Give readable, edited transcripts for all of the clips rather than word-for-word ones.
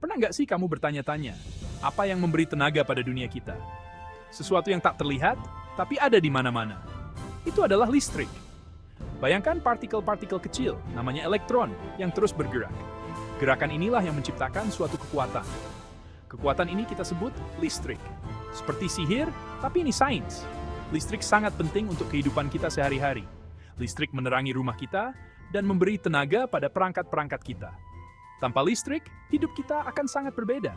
Pernah nggak sih kamu bertanya-tanya, apa yang memberi tenaga pada dunia kita? Sesuatu yang tak terlihat, tapi ada di mana-mana. Itu adalah listrik. Bayangkan partikel-partikel kecil, namanya elektron, yang terus bergerak. Gerakan inilah yang menciptakan suatu kekuatan. Kekuatan ini kita sebut listrik. Seperti sihir, tapi ini sains. Listrik sangat penting untuk kehidupan kita sehari-hari. Listrik menerangi rumah kita dan memberi tenaga pada perangkat-perangkat kita. Tanpa listrik, hidup kita akan sangat berbeda.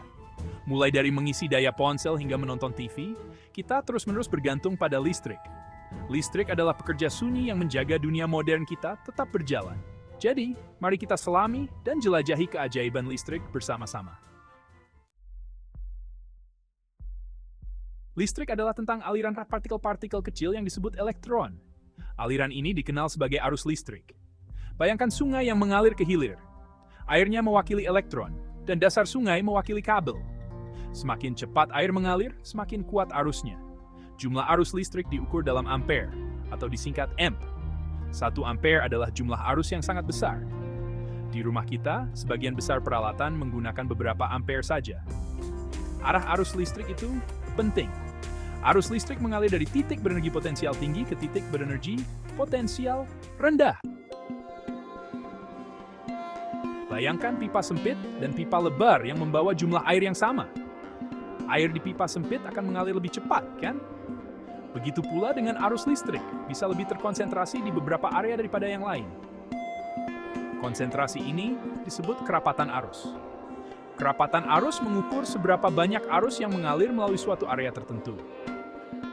Mulai dari mengisi daya ponsel hingga menonton TV, kita terus-menerus bergantung pada listrik. Listrik adalah pekerja sunyi yang menjaga dunia modern kita tetap berjalan. Jadi, mari kita selami dan jelajahi keajaiban listrik bersama-sama. Listrik adalah tentang aliran partikel-partikel kecil yang disebut elektron. Aliran ini dikenal sebagai arus listrik. Bayangkan sungai yang mengalir ke hilir. Airnya mewakili elektron, dan dasar sungai mewakili kabel. Semakin cepat air mengalir, semakin kuat arusnya. Jumlah arus listrik diukur dalam ampere, atau disingkat amp. 1 ampere adalah jumlah arus yang sangat besar. Di rumah kita, sebagian besar peralatan menggunakan beberapa ampere saja. Arah arus listrik itu penting. Arus listrik mengalir dari titik berenergi potensial tinggi ke titik berenergi potensial rendah. Bayangkan pipa sempit dan pipa lebar yang membawa jumlah air yang sama. Air di pipa sempit akan mengalir lebih cepat, kan? Begitu pula dengan arus listrik, bisa lebih terkonsentrasi di beberapa area daripada yang lain. Konsentrasi ini disebut kerapatan arus. Kerapatan arus mengukur seberapa banyak arus yang mengalir melalui suatu area tertentu.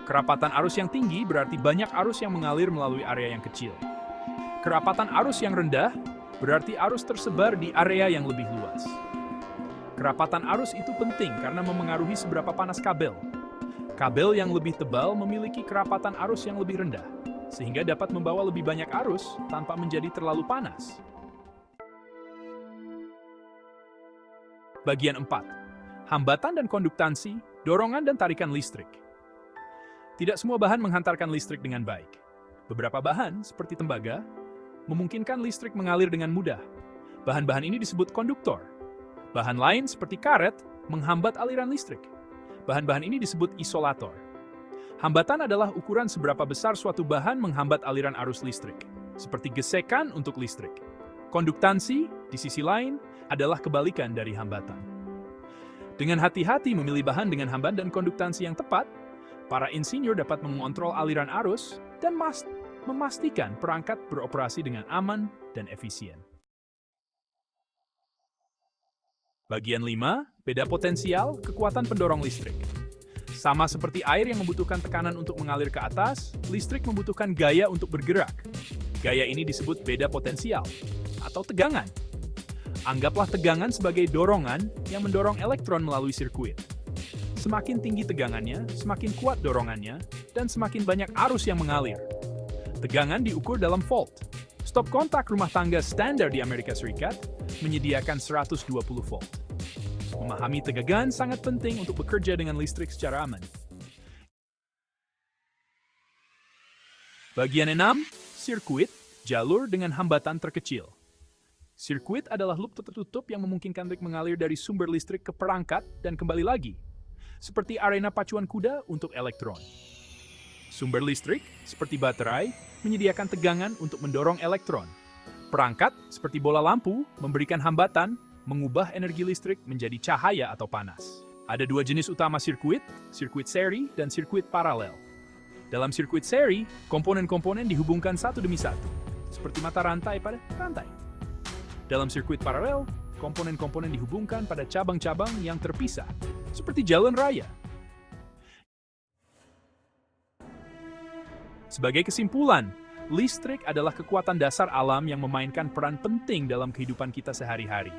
Kerapatan arus yang tinggi berarti banyak arus yang mengalir melalui area yang kecil. Kerapatan arus yang rendah berarti arus tersebar di area yang lebih luas. Kerapatan arus itu penting karena memengaruhi seberapa panas kabel. Kabel yang lebih tebal memiliki kerapatan arus yang lebih rendah, sehingga dapat membawa lebih banyak arus tanpa menjadi terlalu panas. Bagian 4. Hambatan dan konduktansi, dorongan dan tarikan listrik. Tidak semua bahan menghantarkan listrik dengan baik. Beberapa bahan, seperti tembaga, memungkinkan listrik mengalir dengan mudah. Bahan-bahan ini disebut konduktor. Bahan lain, seperti karet, menghambat aliran listrik. Bahan-bahan ini disebut isolator. Hambatan adalah ukuran seberapa besar suatu bahan menghambat aliran arus listrik, seperti gesekan untuk listrik. Konduktansi, di sisi lain, adalah kebalikan dari hambatan. Dengan hati-hati memilih bahan dengan hambatan dan konduktansi yang tepat, para insinyur dapat mengontrol aliran arus dan memastikan perangkat beroperasi dengan aman dan efisien. Bagian 5, beda potensial, kekuatan pendorong listrik. Sama seperti air yang membutuhkan tekanan untuk mengalir ke atas, listrik membutuhkan gaya untuk bergerak. Gaya ini disebut beda potensial, atau tegangan. Anggaplah tegangan sebagai dorongan yang mendorong elektron melalui sirkuit. Semakin tinggi tegangannya, semakin kuat dorongannya, dan semakin banyak arus yang mengalir. Tegangan diukur dalam volt. Stop kontak rumah tangga standar di Amerika Serikat menyediakan 120 volt. Memahami tegangan sangat penting untuk bekerja dengan listrik secara aman. Bagian 6, sirkuit, jalur dengan hambatan terkecil. Sirkuit adalah loop tertutup yang memungkinkan listrik mengalir dari sumber listrik ke perangkat dan kembali lagi, seperti arena pacuan kuda untuk elektron. Sumber listrik, seperti baterai, menyediakan tegangan untuk mendorong elektron. Perangkat, seperti bola lampu, memberikan hambatan, mengubah energi listrik menjadi cahaya atau panas. Ada 2 jenis utama sirkuit seri dan sirkuit paralel. Dalam sirkuit seri, komponen-komponen dihubungkan satu demi satu, seperti mata rantai pada rantai. Dalam sirkuit paralel, komponen-komponen dihubungkan pada cabang-cabang yang terpisah, seperti jalan raya. Sebagai kesimpulan, listrik adalah kekuatan dasar alam yang memainkan peran penting dalam kehidupan kita sehari-hari.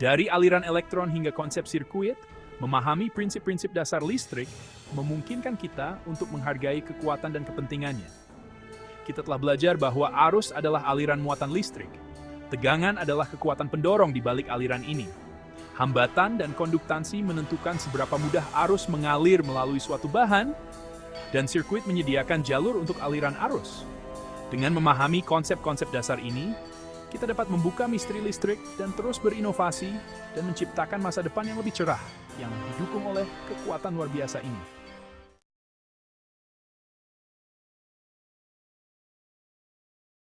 Dari aliran elektron hingga konsep sirkuit, memahami prinsip-prinsip dasar listrik memungkinkan kita untuk menghargai kekuatan dan kepentingannya. Kita telah belajar bahwa arus adalah aliran muatan listrik. Tegangan adalah kekuatan pendorong di balik aliran ini. Hambatan dan konduktansi menentukan seberapa mudah arus mengalir melalui suatu bahan, dan sirkuit menyediakan jalur untuk aliran arus. Dengan memahami konsep-konsep dasar ini, kita dapat membuka misteri listrik dan terus berinovasi dan menciptakan masa depan yang lebih cerah yang didukung oleh kekuatan luar biasa ini.